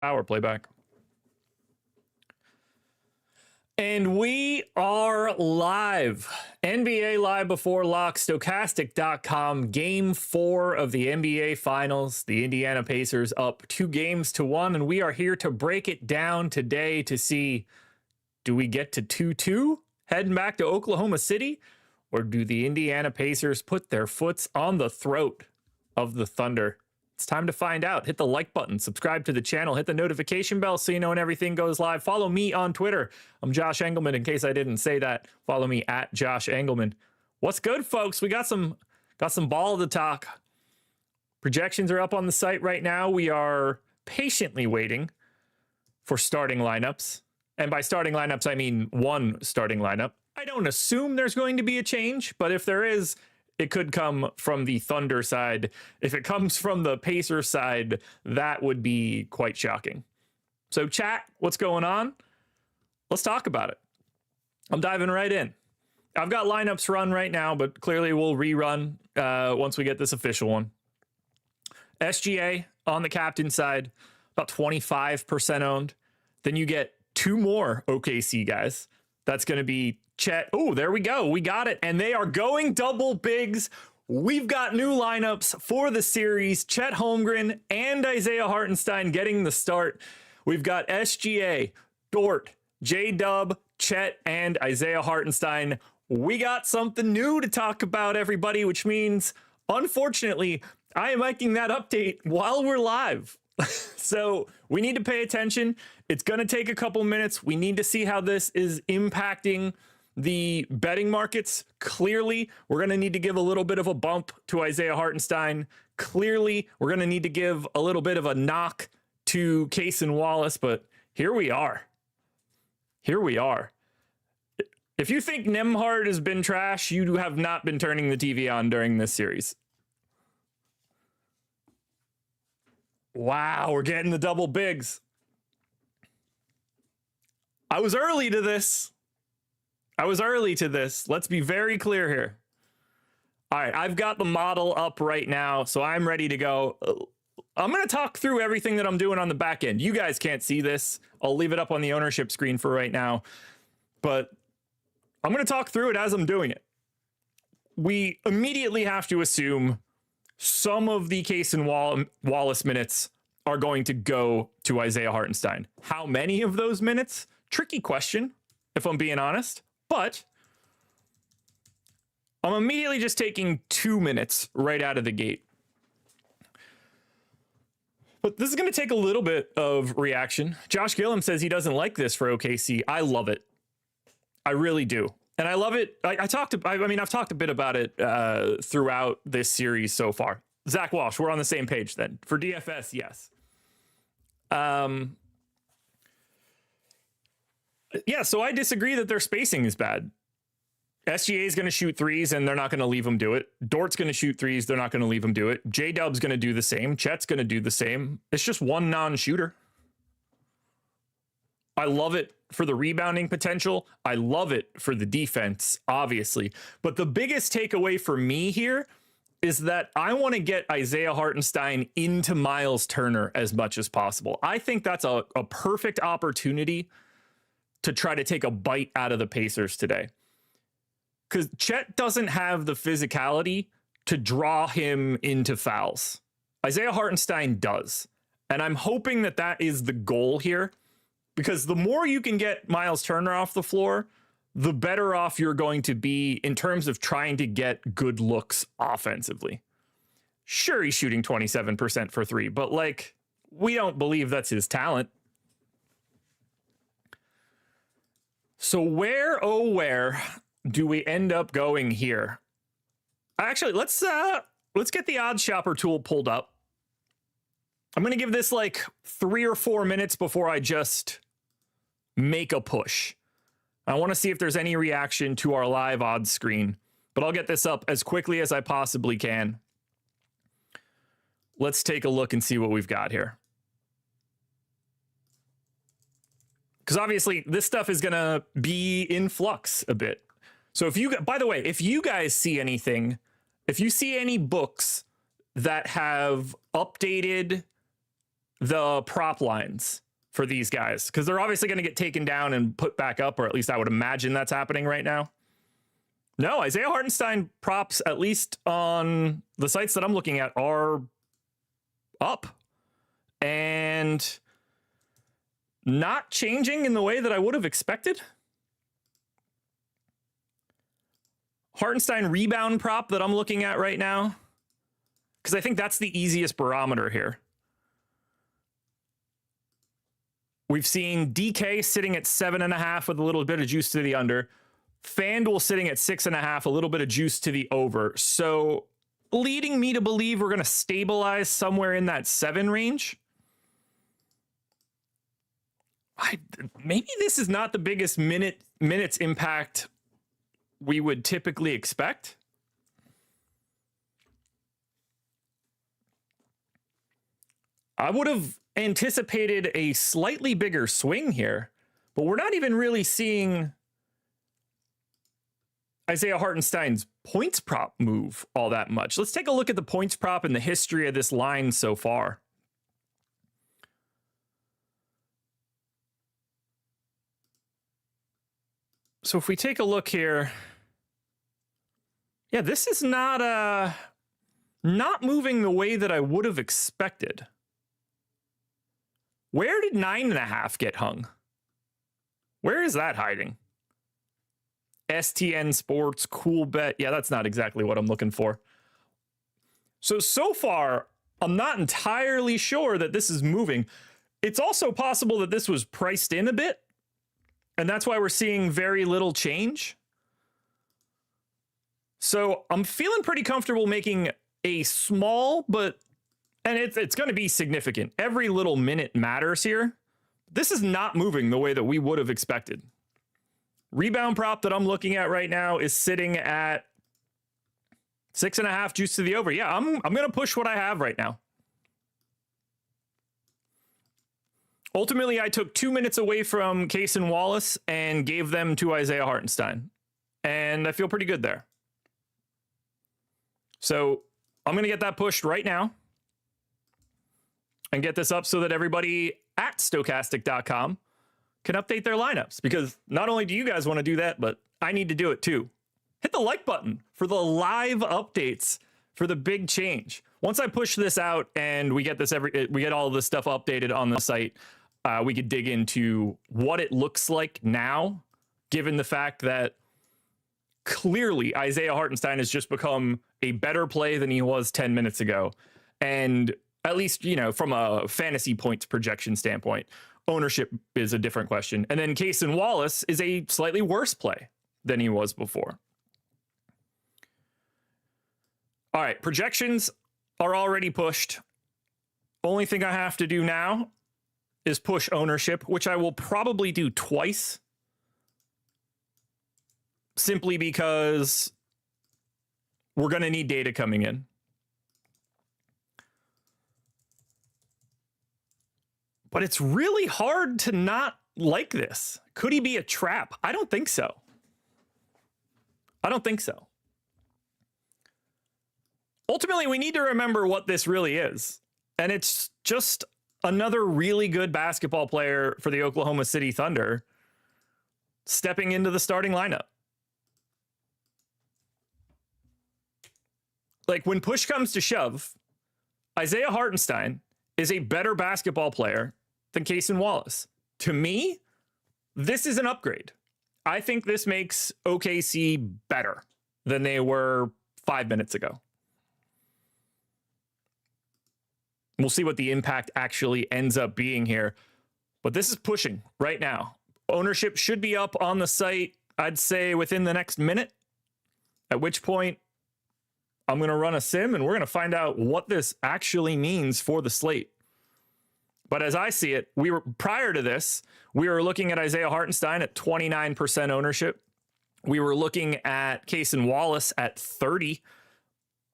Power playback. And we are live. NBA Live Before Lock, Stokastic.com. Game 4 of the NBA Finals. The Indiana Pacers up 2-1, and we are here to break it down today to see, do we get to 2-2 heading back to Oklahoma City, or do the Indiana Pacers put their foots on the throat of the Thunder? It's time to find out. Hit the like button, subscribe to the channel, hit the notification bell so you know when everything goes live. Follow me on Twitter. I'm Josh Engelman. In case I didn't say that, follow me at Josh Engelman. What's good, folks? We got some ball to talk. Projections are up on the site right now. We are patiently waiting for starting lineups. And by starting lineups, I mean one starting lineup. I don't assume there's going to be a change, but if there is, it could come from the Thunder side. If it comes from the Pacers side, that would be quite shocking. So chat, what's going on? Let's talk about it. I'm diving right in. I've got lineups run right now, but clearly we'll rerun once we get this official one. SGA on the captain side, about 25% owned. Then you get two more OKC guys. That's going to be Chet. Oh, there we go. We got it. And they are going double bigs. We've got new lineups for the series. Chet Holmgren and Isaiah Hartenstein getting the start. We've got SGA, Dort, J-Dub, Chet, and Isaiah Hartenstein. We got something new to talk about, everybody, which means, unfortunately, I am making that update while we're live. So we need to pay attention. It's going to take a couple minutes. We need to see how this is impacting the betting markets. Clearly, we're going to need to give a little bit of a bump to Isaiah Hartenstein. Clearly, we're going to need to give a little bit of a knock to Case and Wallace, but here we are. Here we are. If you think Nembhard has been trash, you have not been turning the TV on during this series. Wow, we're getting the double bigs. I was early to this. Let's be very clear here. All right, I've got the model up right now, so I'm ready to go. I'm going to talk through everything that I'm doing on the back end. You guys can't see this. I'll leave it up on the ownership screen for right now, but I'm going to talk through it as I'm doing it. We immediately have to assume some of the Case and Wallace minutes are going to go to Isaiah Hartenstein. How many of those minutes? Tricky question, if I'm being honest. But I'm immediately just taking 2 minutes right out of the gate. But this is going to take a little bit of reaction. Josh Gillum says he doesn't like this for OKC. I love it. I really do. And I love it. I've talked a bit about it throughout this series so far. Zach Walsh, we're on the same page then. For DFS, yes. Yeah, so I disagree that their spacing is bad. SGA is going to shoot threes, and they're not going to leave him do it. Dort's going to shoot threes. They're not going to leave him do it. J-Dub's going to do the same. Chet's going to do the same. It's just one non-shooter. I love it for the rebounding potential. I love it for the defense, obviously. But the biggest takeaway for me here is that I want to get Isaiah Hartenstein into Miles Turner as much as possible. I think that's a perfect opportunity to try to take a bite out of the Pacers today. Because Chet doesn't have the physicality to draw him into fouls. Isaiah Hartenstein does. And I'm hoping that that is the goal here. Because the more you can get Miles Turner off the floor, the better off you're going to be in terms of trying to get good looks offensively. Sure, he's shooting 27% for three, but like, we don't believe that's his talent. So where, oh, where do we end up going here? Actually, let's get the OddsShopper tool pulled up. I'm going to give this like 3 or 4 minutes before I just make a push. I want to see if there's any reaction to our live odds screen, but I'll get this up as quickly as I possibly can. Let's take a look and see what we've got here. Because obviously this stuff is going to be in flux a bit. So if you, by the way, if you guys see anything, if you see any books that have updated the prop lines for these guys, because they're obviously going to get taken down and put back up, or at least I would imagine that's happening right now. No, Isaiah Hartenstein props, at least on the sites that I'm looking at, are up and not changing in the way that I would have expected. Hartenstein rebound prop that I'm looking at right now, because I think that's the easiest barometer here. We've seen DK sitting at 7.5 with a little bit of juice to the under. FanDuel sitting at 6.5, a little bit of juice to the over. So leading me to believe we're going to stabilize somewhere in that 7 range. Maybe this is not the biggest minutes impact we would typically expect. I would have anticipated a slightly bigger swing here, but we're not even really seeing Isaiah Hartenstein's points prop move all that much. Let's take a look at the points prop and the history of this line so far. So if we take a look here, yeah, this is not moving the way that I would have expected. Where did 9.5 get hung? Where is that hiding? STN Sports, cool bet. Yeah, that's not exactly what I'm looking for. So far, I'm not entirely sure that this is moving. It's also possible that this was priced in a bit, and that's why we're seeing very little change. So I'm feeling pretty comfortable making a small, and it's going to be significant. Every little minute matters here. This is not moving the way that we would have expected. Rebound prop that I'm looking at right now is sitting at 6.5 juice to the over. Yeah, I'm going to push what I have right now. Ultimately, I took 2 minutes away from Case and Wallace and gave them to Isaiah Hartenstein. And I feel pretty good there. So I'm going to get that pushed right now and get this up so that everybody at Stokastic.com can update their lineups, because not only do you guys want to do that, but I need to do it too. Hit the like button for the live updates for the big change. Once I push this out and we get all of this stuff updated on the site, we could dig into what it looks like now, given the fact that clearly Isaiah Hartenstein has just become a better play than he was 10 minutes ago. And at least, from a fantasy points projection standpoint, ownership is a different question. And then Case and Wallace is a slightly worse play than he was before. All right, projections are already pushed. Only thing I have to do now is push ownership, which I will probably do twice, simply because we're going to need data coming in. But it's really hard to not like this. Could he be a trap? I don't think so. Ultimately, we need to remember what this really is. And it's just another really good basketball player for the Oklahoma City Thunder stepping into the starting lineup. Like, when push comes to shove, Isaiah Hartenstein is a better basketball player than Case and Wallace. To me, this is an upgrade. I think this makes OKC better than they were 5 minutes ago. We'll see what the impact actually ends up being here. But this is pushing right now. Ownership should be up on the site, I'd say, within the next minute, at which point I'm going to run a sim and we're going to find out what this actually means for the slate. But as I see it, prior to this, we were looking at Isaiah Hartenstein at 29% ownership. We were looking at Case and Wallace at 30.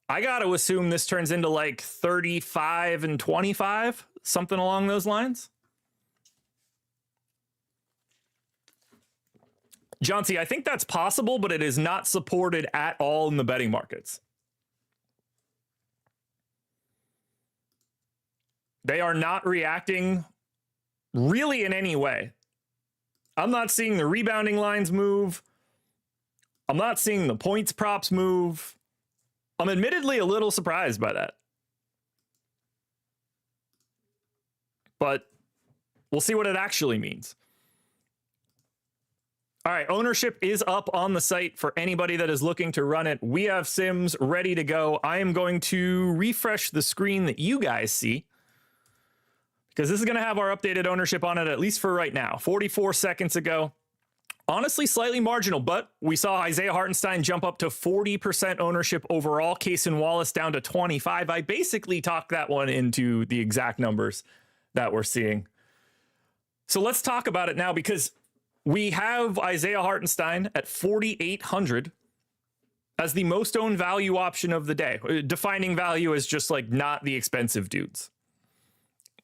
I got to assume this turns into like 35 and 25, something along those lines. John C., I think that's possible, but it is not supported at all in the betting markets. They are not reacting really in any way. I'm not seeing the rebounding lines move. I'm not seeing the points props move. I'm admittedly a little surprised by that. But we'll see what it actually means. All right, ownership is up on the site for anybody that is looking to run it. We have sims ready to go. I am going to refresh the screen that you guys see, because this is going to have our updated ownership on it, at least for right now. 44 seconds ago. Honestly, slightly marginal, but we saw Isaiah Hartenstein jump up to 40% ownership overall. Cason Wallace down to 25. I basically talked that one into the exact numbers that we're seeing. So let's talk about it now, because we have Isaiah Hartenstein at 4,800 as the most owned value option of the day. Defining value as just like not the expensive dudes.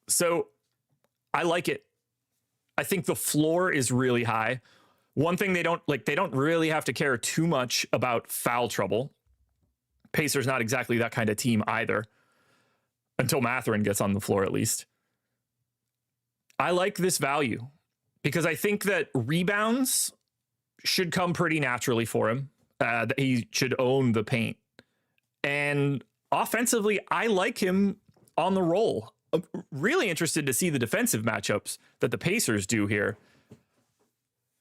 So I like it. I think the floor is really high. One thing they don't really have to care too much about foul trouble. Pacers not exactly that kind of team either, until Mathurin gets on the floor at least. I like this value because I think that rebounds should come pretty naturally for him. That he should own the paint. And offensively, I like him on the roll. I'm really interested to see the defensive matchups that the Pacers do here.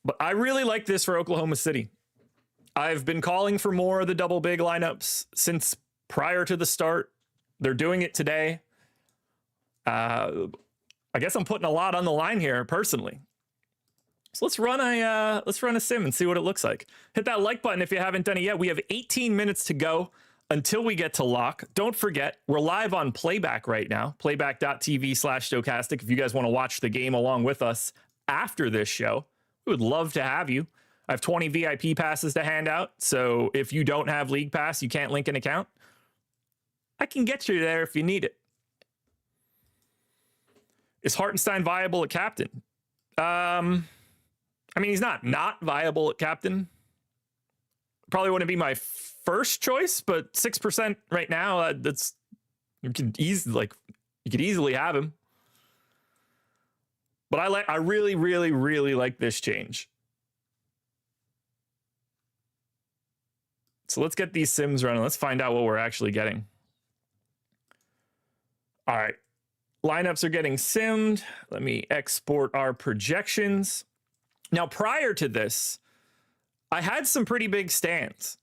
But I really like this for Oklahoma City. I've been calling for more of the double big lineups since prior to the start. They're doing it today. I guess I'm putting a lot on the line here personally. So let's run a sim and see what it looks like. Hit that like button if you haven't done it yet. We have 18 minutes to go until we get to lock. Don't forget, we're live on Playback right now, playback.tv/Stokastic. If you guys want to watch the game along with us after this show, we would love to have you. I have 20 VIP passes to hand out. So if you don't have League Pass, you can't link an account, I can get you there if you need it. Is Hartenstein viable at captain? I mean, he's not viable at captain. Probably wouldn't be my first choice, but 6% right now, that's you could easily have him. But I really, really, really like this change. So let's get these sims running. Let's find out what we're actually getting. All right. Lineups are getting simmed. Let me export our projections. Now, prior to this, I had some pretty big stands.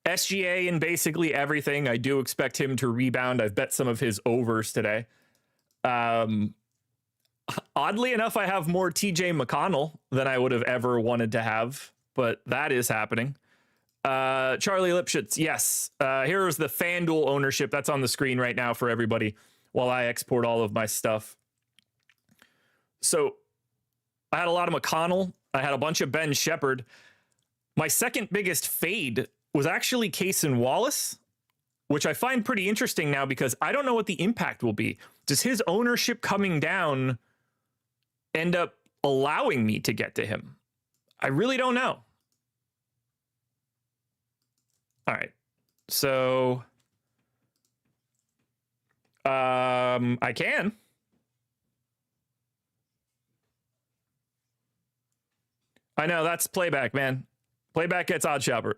SGA in basically everything. I do expect him to rebound. I've bet some of his overs today. Oddly enough, I have more TJ McConnell than I would have ever wanted to have, but that is happening. Charlie Lipschitz, yes. Here's the FanDuel ownership. That's on the screen right now for everybody while I export all of my stuff. So I had a lot of McConnell. I had a bunch of Ben Shepherd. My second biggest fade was actually Cason Wallace, which I find pretty interesting now because I don't know what the impact will be. Does his ownership coming down end up allowing me to get to him? I really don't know. All right. So I can. I know, that's Playback, man. Playback gets OddsShopper.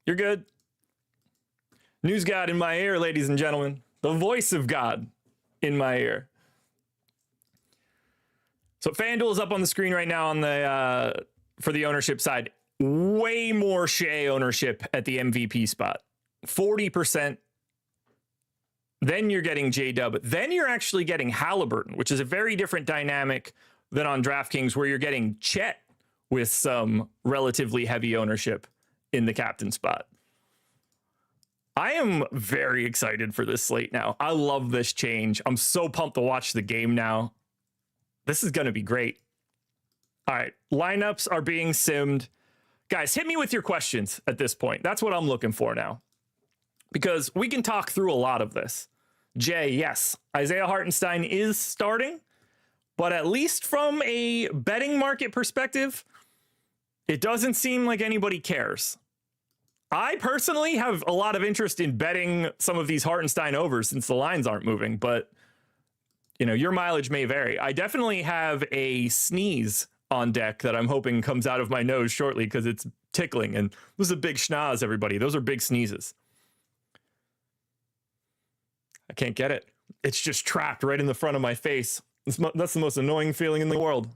You're good. News God in my ear, ladies and gentlemen. The voice of God in my ear. So FanDuel is up on the screen right now on the for the ownership side. Way more Shea ownership at the MVP spot. 40%. Then you're getting J-Dub. Then you're actually getting Halliburton, which is a very different dynamic than on DraftKings, where you're getting Chet with some relatively heavy ownership in the captain spot. I am very excited for this slate now. I love this change. I'm so pumped to watch the game now. This is going to be great. All right, lineups are being simmed. Guys, hit me with your questions at this point. That's what I'm looking for now, because we can talk through a lot of this. Jay, yes, Isaiah Hartenstein is starting, but at least from a betting market perspective, it doesn't seem like anybody cares. I personally have a lot of interest in betting some of these Hartenstein overs since the lines aren't moving, but you know, your mileage may vary. I definitely have a sneeze on deck that I'm hoping comes out of my nose shortly because it's tickling. And this is a big schnoz, everybody. Those are big sneezes. I can't get it. It's just trapped right in the front of my face. That's the most annoying feeling in the world.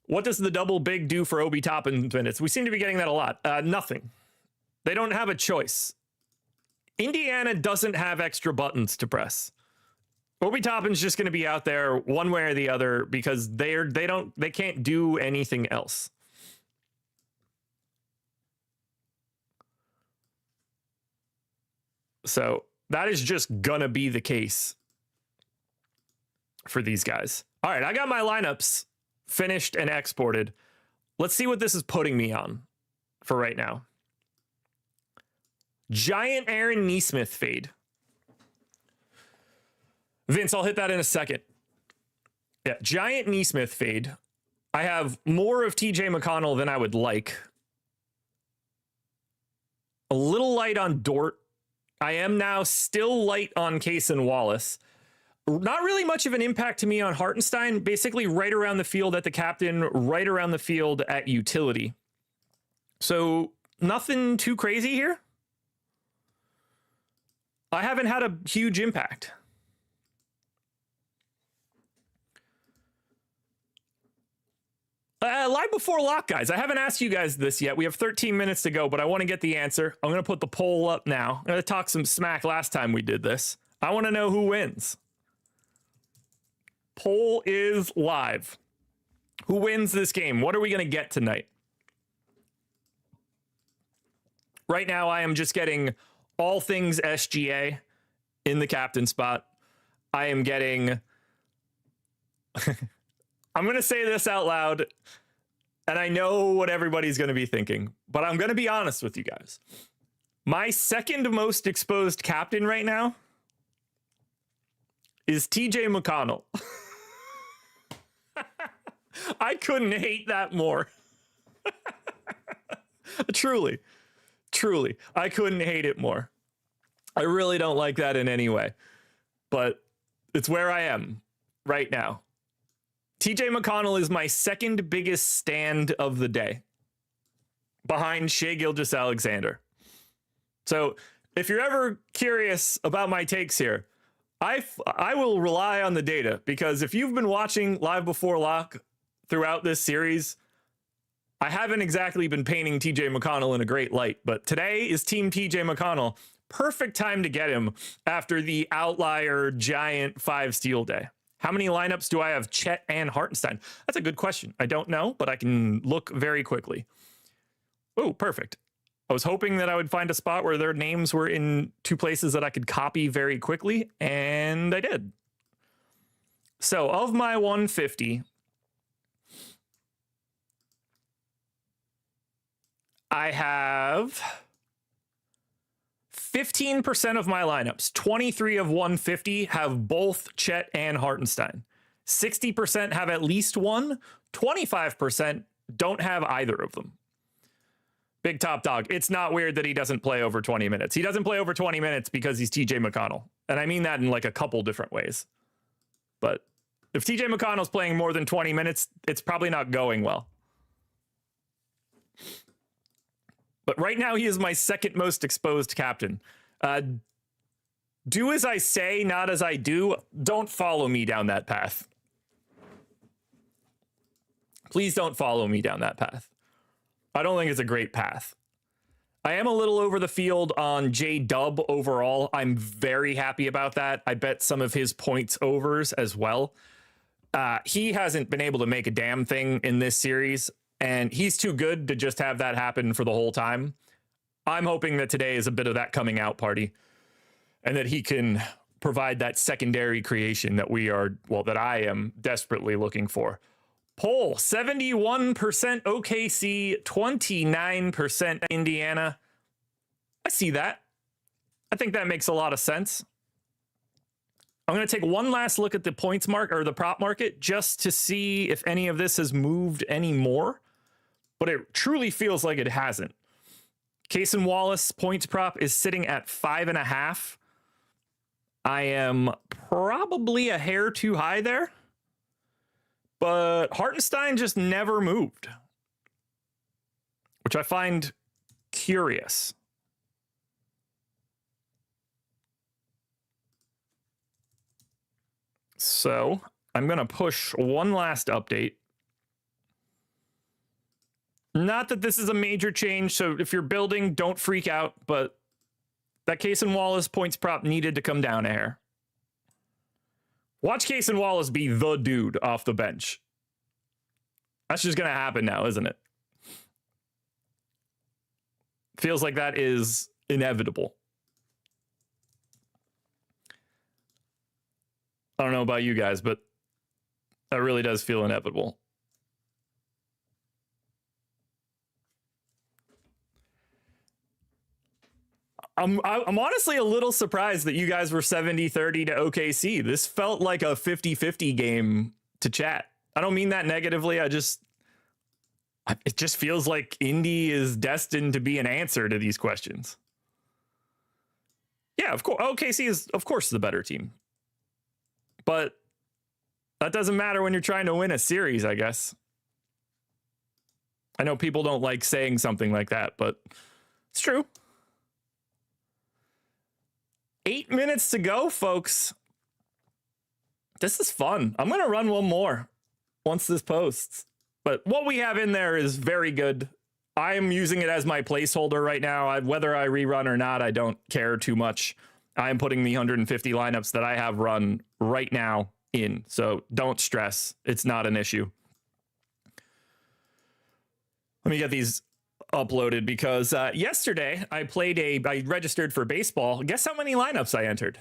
What does the double big do for Obi Toppin minutes? We seem to be getting that a lot. Nothing. They don't have a choice. Indiana doesn't have extra buttons to press. Obi Toppin's just going to be out there one way or the other because they can't do anything else. So that is just gonna be the case for these guys. All right, I got my lineups finished and exported. Let's see what this is putting me on for right now. Giant Aaron Nesmith fade. Vince, I'll hit that in a second. Yeah, giant Nesmith fade. I have more of TJ McConnell than I would like. A little light on Dort. I am now still light on Case and Wallace. Not really much of an impact to me on Hartenstein. Basically right around the field at the captain, right around the field at utility. So nothing too crazy here. I haven't had a huge impact. Live before lock, guys. I haven't asked you guys this yet. We have 13 minutes to go, but I want to get the answer. I'm going to put the poll up now. I'm going to talk some smack last time we did this. I want to know who wins. Poll is live. Who wins this game? What are we going to get tonight? Right now, I am just getting all things SGA in the captain spot. I am getting... I'm going to say this out loud, and I know what everybody's going to be thinking, but I'm going to be honest with you guys. My second most exposed captain right now is TJ McConnell. I couldn't hate that more. Truly, I couldn't hate it more. I really don't like that in any way, but it's where I am right now. TJ McConnell is my second biggest stand of the day behind Shai Gilgeous-Alexander. So if you're ever curious about my takes here, I will rely on the data, because if you've been watching Live Before Lock throughout this series, I haven't exactly been painting TJ McConnell in a great light, but today is Team TJ McConnell. Perfect time to get him after the outlier giant 5-steal day. How many lineups do I have Chet and Hartenstein? That's a good question. I don't know, but I can look very quickly. Oh, perfect. I was hoping that I would find a spot where their names were in two places that I could copy very quickly, and I did. So of my 150, I have 15% of my lineups, 23 of 150, have both Chet and Hartenstein. 60% have at least one. 25% don't have either of them. Big top dog. It's not weird that he doesn't play over 20 minutes. He doesn't play over 20 minutes because he's TJ McConnell. And I mean that in like a couple different ways. But if TJ McConnell's playing more than 20 minutes, it's probably not going well. But right now, he is my second most exposed captain. Do as I say, not as I do. Don't follow me down that path. Please don't follow me down that path. I don't think it's a great path. I am a little over the field on J-Dub overall. I'm very happy about that. I bet some of his points overs as well. He hasn't been able to make a damn thing in this series, and he's too good to just have that happen for the whole time. I'm hoping that today is a bit of that coming out party, and that he can provide that secondary creation that that I am desperately looking for. Poll, 71% OKC, 29% Indiana. I see that. I think that makes a lot of sense. I'm going to take one last look at the points mark or the prop market just to see if any of this has moved any more. But it truly feels like it hasn't. Cason Wallace points prop is sitting at 5.5. I am probably a hair too high there, but Hartenstein just never moved, which I find curious. So I'm going to push one last update. Not that this is a major change, so if you're building, don't freak out, but that Cason Wallace points prop needed to come down a hair. Watch Cason Wallace be the dude off the bench. That's just going to happen now, isn't it? Feels like that is inevitable. I don't know about you guys, but that really does feel inevitable. I'm honestly a little surprised that you guys were 70-30 to OKC. This felt like a 50-50 game to chat. I don't mean that negatively. It just feels like Indy is destined to be an answer to these questions. Yeah, of course. OKC is, of course, the better team. But that doesn't matter when you're trying to win a series, I guess. I know people don't like saying something like that, but it's true. 8 minutes to go, folks. This is fun. I'm going to run one more once this posts. But what we have in there is very good. I am using it as my placeholder right now. Whether I rerun or not, I don't care too much. I am putting the 150 lineups that I have run right now in. So don't stress. It's not an issue. Let me get these uploaded because yesterday I registered for baseball. Guess how many lineups I entered?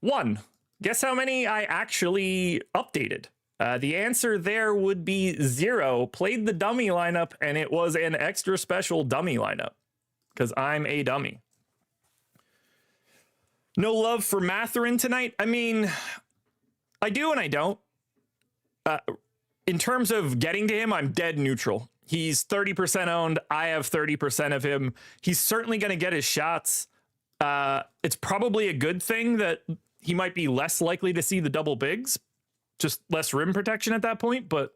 1. Guess how many I actually updated? The answer there would be 0. Played the dummy lineup, and it was an extra special dummy lineup because I'm a dummy. No love for Mathurin tonight. I mean, I do and I don't. In terms of getting to him, I'm dead neutral. He's 30% owned. I have 30% of him. He's certainly going to get his shots. It's probably a good thing that he might be less likely to see the double bigs, just less rim protection at that point. But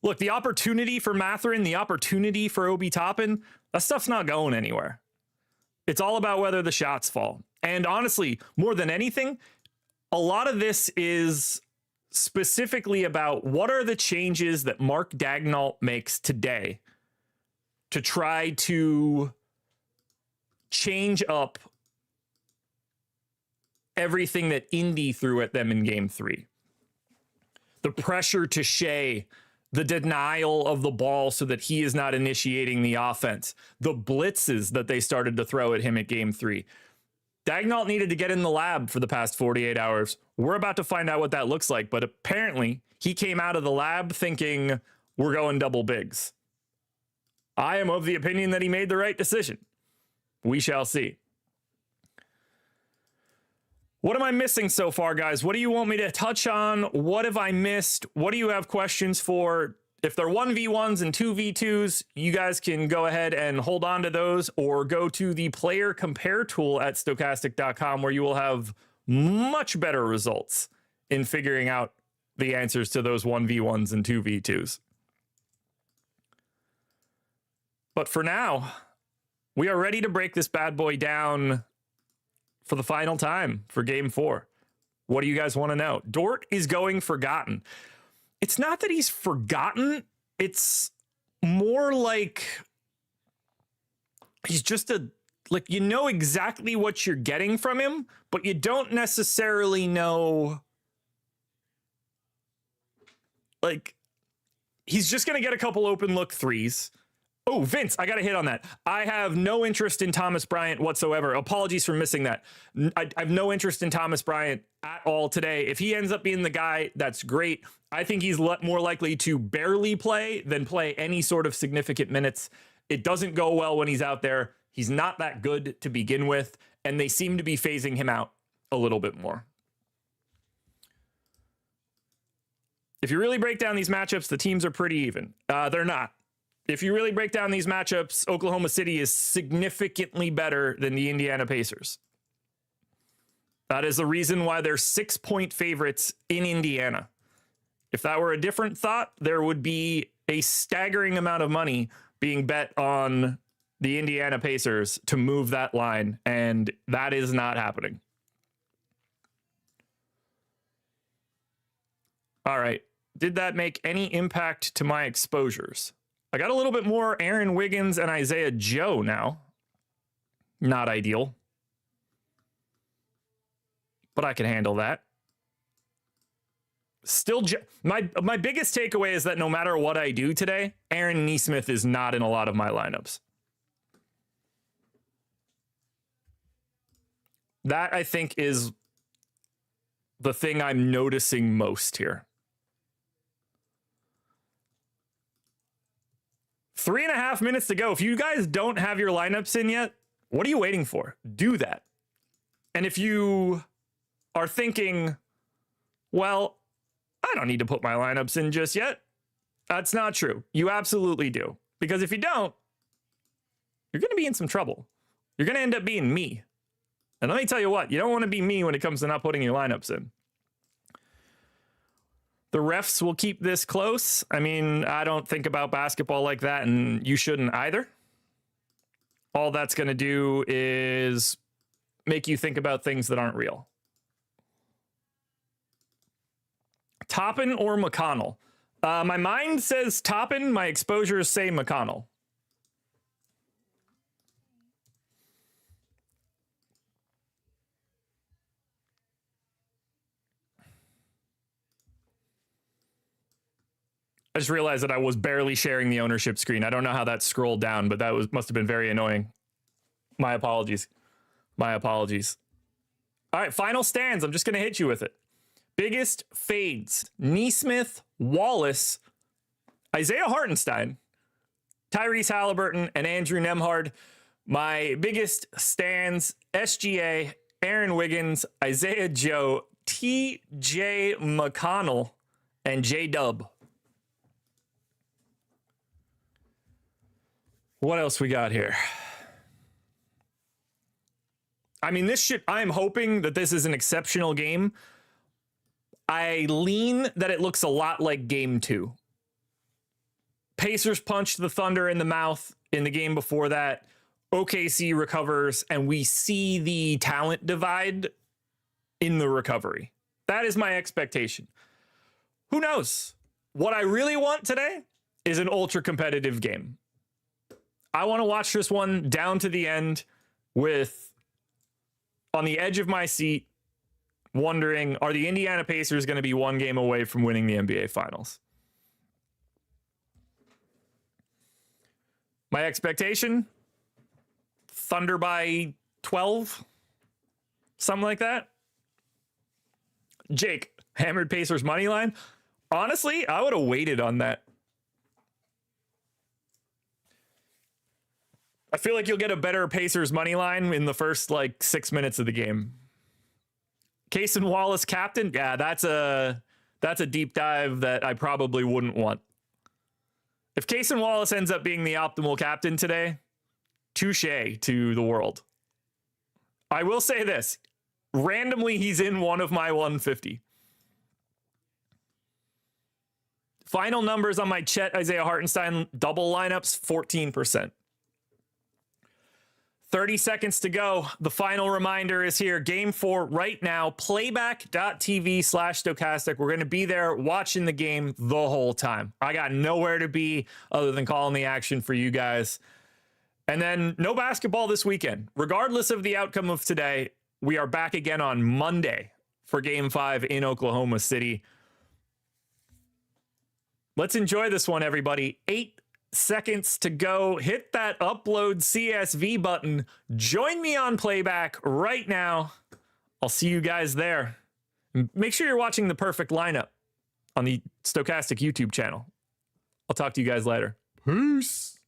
look, the opportunity for Mathurin, the opportunity for Obi Toppin, that stuff's not going anywhere. It's all about whether the shots fall. And honestly, more than anything, a lot of this is specifically about what are the changes that Mark Daigneault makes today to try to change up everything that Indy threw at them in game 3. The pressure to Shea, the denial of the ball so that he is not initiating the offense, the blitzes that they started to throw at him at game 3. Daigneault needed to get in the lab for the past 48 hours. We're about to find out what that looks like, but apparently he came out of the lab thinking we're going double bigs. I am of the opinion that he made the right decision. We shall see. What am I missing so far, guys? What do you want me to touch on? What have I missed? What do you have questions for? If they're 1v1s and 2v2s, you guys can go ahead and hold on to those or go to the player compare tool at Stokastic.com where you will have much better results in figuring out the answers to those 1v1s and 2v2s. But for now, we are ready to break this bad boy down for the final time for game 4. What do you guys want to know? Dort is going forgotten. It's not that he's forgotten. It's more like he's just you know exactly what you're getting from him, but you don't necessarily know. Like, he's just going to get a couple open look threes. Oh, Vince, I got to hit on that. I have no interest in Thomas Bryant whatsoever. Apologies for missing that. I have no interest in Thomas Bryant at all today. If he ends up being the guy, that's great. I think he's more likely to barely play than play any sort of significant minutes. It doesn't go well when he's out there. He's not that good to begin with, and they seem to be phasing him out a little bit more. If you really break down these matchups, the teams are pretty even. They're not. If you really break down these matchups, Oklahoma City is significantly better than the Indiana Pacers. That is the reason why they're 6-point favorites in Indiana. If that were a different thought, there would be a staggering amount of money being bet on the Indiana Pacers to move that line, and that is not happening. All right. Did that make any impact to my exposures? I got a little bit more Aaron Wiggins and Isaiah Joe now. Not ideal, but I can handle that. Still, my biggest takeaway is that no matter what I do today, Aaron Nesmith is not in a lot of my lineups. That, I think, is the thing I'm noticing most here. 3.5 minutes to go. If you guys don't have your lineups in yet, what are you waiting for? Do that. And if you are thinking, well, I don't need to put my lineups in just yet, that's not true. You absolutely do. Because if you don't, you're going to be in some trouble. You're going to end up being me. And let me tell you what, you don't want to be me when it comes to not putting your lineups in. The refs will keep this close. I mean, I don't think about basketball like that, and you shouldn't either. All that's going to do is make you think about things that aren't real. Toppin or McConnell? My mind says Toppin. My exposures say McConnell. I just realized that I was barely sharing the ownership screen. I don't know how that scrolled down, but that must have been very annoying. My apologies. My apologies. All right, final stands. I'm just going to hit you with it. Biggest fades: Nesmith, Wallace, Isaiah Hartenstein, Tyrese Halliburton, and Andrew Nembhard. My biggest stands: SGA, Aaron Wiggins, Isaiah Joe, TJ McConnell, and J-Dub. What else we got here? I mean, I'm hoping that this is an exceptional game. I lean that it looks a lot like game 2. Pacers punched the Thunder in the mouth in the game before that. OKC recovers, and we see the talent divide in the recovery. That is my expectation. Who knows? What I really want today is an ultra competitive game. I want to watch this one down to the end with, on the edge of my seat, wondering, are the Indiana Pacers going to be one game away from winning the NBA Finals? My expectation, Thunder by 12, something like that. Jake, hammered Pacers money line. Honestly, I would have waited on that. I feel like you'll get a better Pacers money line in the first 6 minutes of the game. Case and Wallace captain, yeah, that's a deep dive that I probably wouldn't want. If Case and Wallace ends up being the optimal captain today, touche to the world. I will say this: randomly, he's in one of my 150. Final numbers on my Chet Isaiah Hartenstein double lineups: 14%. 30 seconds to go. The final reminder is here. Game 4 right now. Playback.tv/Stokastic. We're going to be there watching the game the whole time. I got nowhere to be other than calling the action for you guys. And then no basketball this weekend. Regardless of the outcome of today, we are back again on Monday for Game 5 in Oklahoma City. Let's enjoy this one, everybody. 8 seconds to go. Hit that upload CSV button. Join me on Playback right now. I'll see you guys there. Make sure you're watching the perfect lineup on the Stokastic YouTube channel. I'll talk to you guys later. Peace.